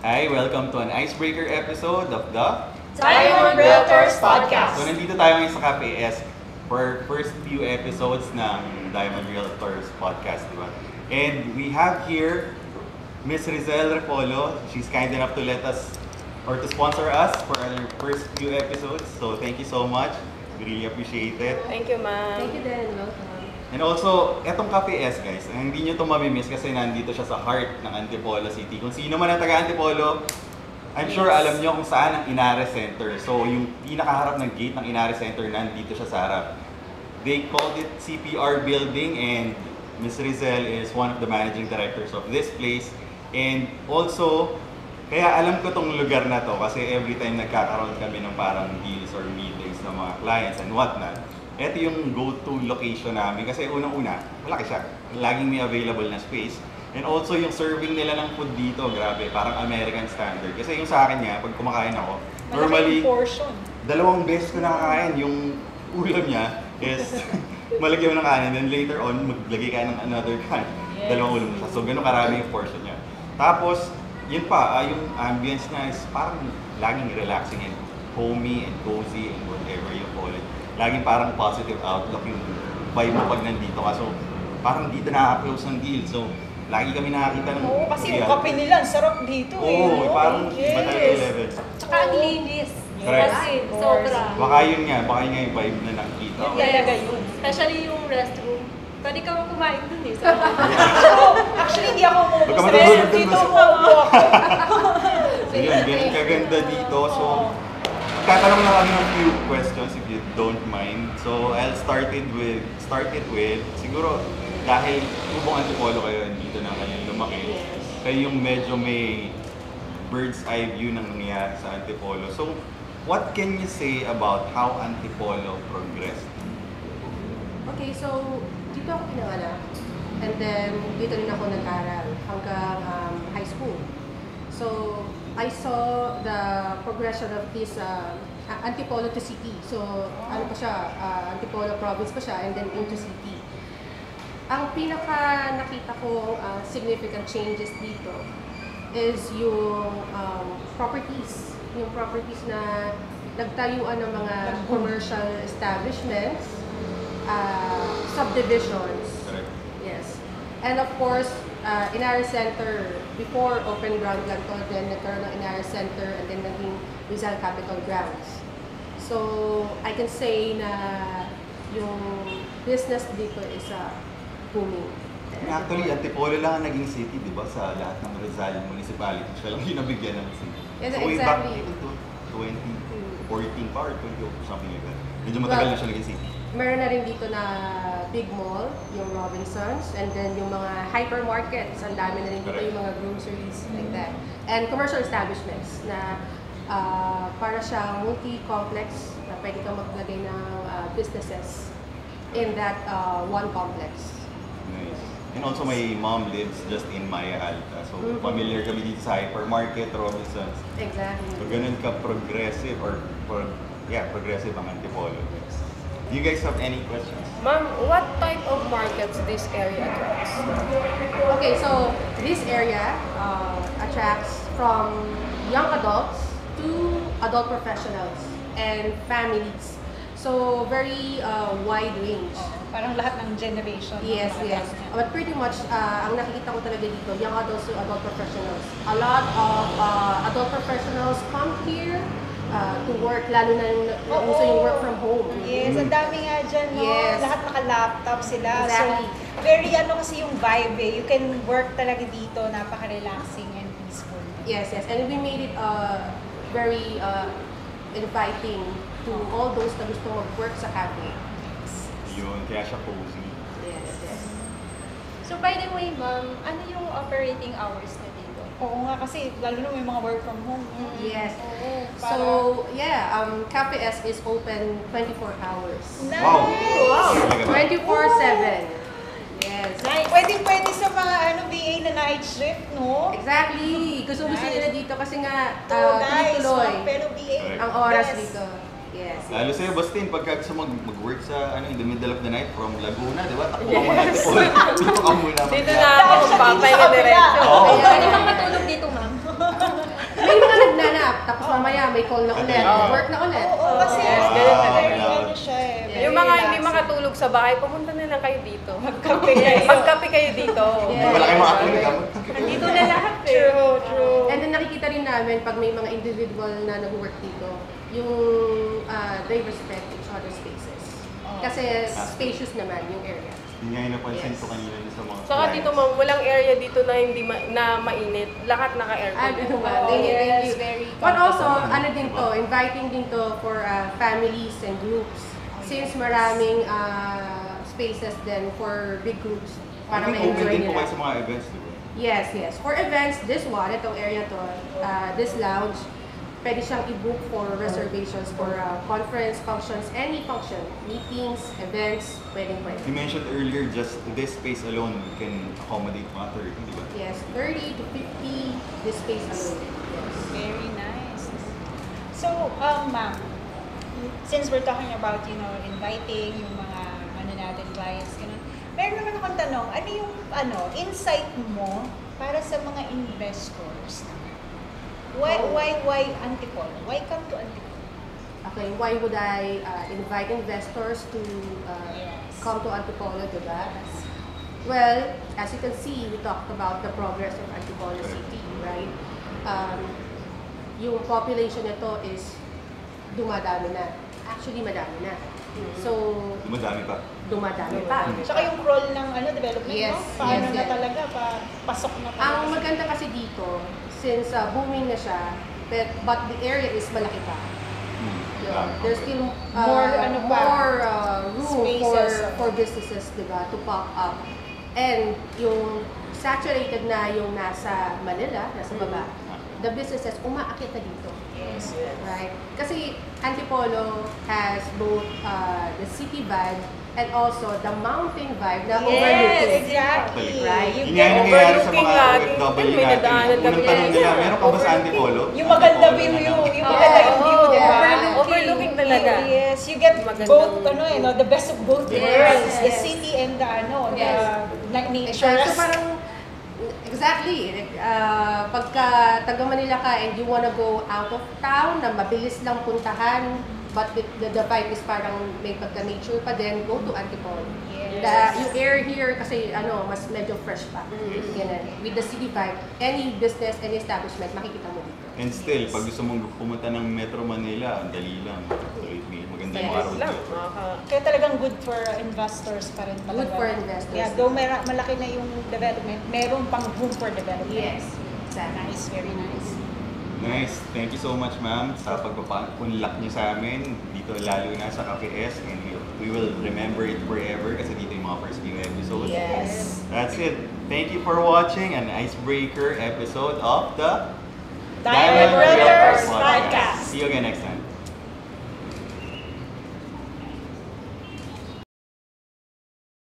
Hi, welcome to an icebreaker episode of the Diamond Realtors Podcast. So nandito tayo ngayon sa Cafe S for first few episodes ng Diamond Realtors Podcast, di ba? And we have here Miss Rizel Repolo. She's kind enough to let us or to sponsor us for our first few episodes. So thank you so much. We really appreciate it. Thank you, ma'am. Thank you din. Welcome. And also, etong Cafe S guys, hindi nyo to mamimiss kasi nandito siya sa heart ng Antipolo City. Kung sino man ang taga Antipolo, I'm sure alam nyo kung saan ang Inare Center. So yung pinakaharap ng gate ng Inare Center, nandito siya sa harap. They called it CPR Building and Ms. Rizel is one of the managing directors of this place. And also, kaya alam ko tong lugar na to kasi every time nagkakaroon kami ng parang deals or meetings ng mga clients and whatnot, ito yung go-to location namin kasi unang-una, malaki siya. Laging may available na space. And also yung serving nila ng food dito, grabe, parang American standard. Kasi yung sa akin nga, pag kumakain ako, normally, portion. dalawang beses ko nakakain. Yung ulam niya is malagyan mo ng kanin, then later on, maglagay ka ng another kind. Yes. Dalawang ulam siya. So, ganun karami yung portion niya. Tapos, yun pa, yung ambience niya is parang laging relaxing and homey and cozy and whatever you call it. Laging parang positive outlook yung vibe mo pag nandito ka. So, parang dito nakaka-close ng deal. So, lagi kami nakakita ng... Oo, kasi yung kape nila, ang sarap dito Oo, parang Yes. iba talaga yung level. Tsaka ang linis. Correct. Kasi Of course. sobra. Baka yun nga yung vibe na nakikita ko. Yun talaga yun. Especially yung restroom. Pwede ka kumain dun eh. Actually, hindi ako Baka umubos. matutulog dun, Dito mas- umuupo ako. So yun, ganun kaganda dito. So, tatanong lang kami ng few questions if you don't mind. So, I'll start it with, siguro, dahil tubong Antipolo kayo, dito na kayo lumaki. Kayo yung medyo may bird's eye view ng nangyayari sa Antipolo. So, what can you say about how Antipolo progressed? Okay, so dito ako pinanganak. And then dito rin ako nag-aral hanggang high school. So I saw the progression of this Antipolo to city. So ano pa siya, Antipolo province pa siya and then into city. Ang pinaka nakita ko significant changes dito is yung properties. Yung properties na nagtayuan ng mga commercial establishments, subdivisions. Correct. Yes. And of course, Inare Center, before open ground lang to, then nagkaroon ng Inare Center and then naging Rizal Capital Grounds. So, I can say na yung business dito is booming. Actually, Antipolo lang ang naging city, di ba? Sa lahat ng Rizal municipality. Siya lang yung nabigyan ng city. Yes, So way back exactly. even to 2014 pa or 20 something like that. Medyo matagal na siya naging city. Meron na rin dito na big mall, yung Robinsons, and then yung mga hypermarkets, ang dami na rin dito Correct. yung mga groceries, like that. And commercial establishments na para siyang multi-complex na pwede kang maglagay ng businesses in that one complex. Nice. And also my mom lives just in Maya Alta. So familiar kami dito sa hypermarket, Robinsons. Exactly. So ganun ka progressive or progressive ang Antipolo. Do you guys have any questions? Ma'am, what type of markets this area attracts? Okay, so this area attracts from young adults to adult professionals and families. So very wide range. Parang lahat ng generation. Yes, yes. But pretty much, ang nakikita ko talaga dito, young adults to adult professionals. A lot of adult professionals come here to work, lalo na yung uso yung work from home. Yes, ang dami nga dyan, no? Yes. Lahat naka-laptop sila. Exactly. So, very kasi yung vibe eh. You can work talaga dito, napaka-relaxing and peaceful. Yes, yes. And we made it very inviting to all those na gusto mag-work sa cafe. Yun, kaya siya cozy. Yes, yes. So by the way, ma'am, ano yung operating hours na dito? Oo nga kasi, lalo na may mga work from home. Yes. Oo, So, yeah, Cafe S is open 24 hours. Nice! Wow! Talaga ba? 24/7. Yes. Pwede sa mga BA na night shift, no? Exactly. Gusto nila dito kasi nga So guys, tuloy pero BA. ang oras Yes. dito. Yes. Lalo sa'yo, Bastin, pagka gusto mag-work sa in the middle of the night from Laguna, di ba? Takbo ka muna. Dito ka muna. Dito na ako, papahinga diretso. Oo. Pwede bang matulog dito, ma'am? tapos mamaya may call na ulit, work na ulit. Oo, kasi Yes, ganun talaga. very ano siya eh. very Yung mga hindi relaxing. makatulog sa bahay, pumunta na lang kayo dito. Magkape kayo. Magkape kayo dito. Yes. Wala kayong makatulog. Dito na lahat eh. True, true. And then nakikita rin namin pag may mga individual na nag-work dito, yung they respect each other's spaces. Kasi spacious naman yung area. Yun nga yung napansin Yes. ko kanina sa mga Saka dito ma'am, walang area dito na hindi na mainit. Lahat naka-aircon. Ano ba? Oh, Thank you, thank yes, you. very But also, comfortable. ano din to, inviting din to for families and groups. Since maraming spaces din for big groups para Parang open ma-enjoy din po nila. kayo sa mga events, di ba? Yes, yes. For events, this one, itong area to, this lounge, pwede siyang i-book for reservations for conference, functions, any function, meetings, events, pwedeng pwede. You mentioned earlier, just this space alone can accommodate mga 30, di ba? Yes, 30 to 50, this space alone. Yes. Very nice. So, ma'am, since we're talking about, inviting yung mga, natin, clients, ganun, meron naman akong tanong, ano yung, insight mo para sa mga investors? Why Antipolo? Why come to Antipolo? Okay, why would I invite investors to Yes. come to Antipolo, diba? Well, as you can see, we talked about the progress of Antipolo City, right? Yung population nito is dumadami na. Actually, madami na. So, Dumadami pa. dumadami pa. Tsaka yung crawl ng development, Yes, no? Paano yes, na yes. talaga, pasok na talaga. Ang maganda kasi dito, since booming na siya, but the area is malaki pa. Dami. There's still More, more room spaces. for businesses, diba, to pop up. And yung saturated na yung nasa Manila, nasa baba, the businesses umaakyat na dito. Yes. Right? Kasi Antipolo has both the city vibe and also the mountain vibe na Yes, overlooking. exactly. Right. You Yun nga yung get nangyayari sa overlooking mga lagi. OFW May natin. nadaanan kami. Unang tanong nila, meron ka ba sa Antipolo? yung maganda Antipolo view, na yung lang. maganda yung view, Oo, di ba? overlooking talaga. Yes, you get Magandang- both, the best of both Yes, worlds. The yes. city and the, Yes. nature. So parang, exactly, pagka taga Manila ka and you wanna go out of town na mabilis lang puntahan, but the vibe is parang may pagka-nature pa din, go to Antipolo. Yes. Yung air here kasi mas medyo fresh pa. Ganun. With the city vibe, any business, any establishment, makikita mo dito. And still, pag gusto mong pumunta ng Metro Manila, ang dali lang. Maganda yung Yes araw lang. dito. Kaya talagang good for investors pa rin talaga. Good for investors. Yeah, though malaki na yung development, meron pang room for development. Yes. Exactly. Nice, very nice. Nice. Thank you so much, ma'am, sa pagpapunlak niyo sa amin. Dito lalo na sa Cafe S. And we will remember it forever kasi dito yung mga first few episodes. Yes. That's it. Thank you for watching an icebreaker episode of the Diamond Realtors Podcast.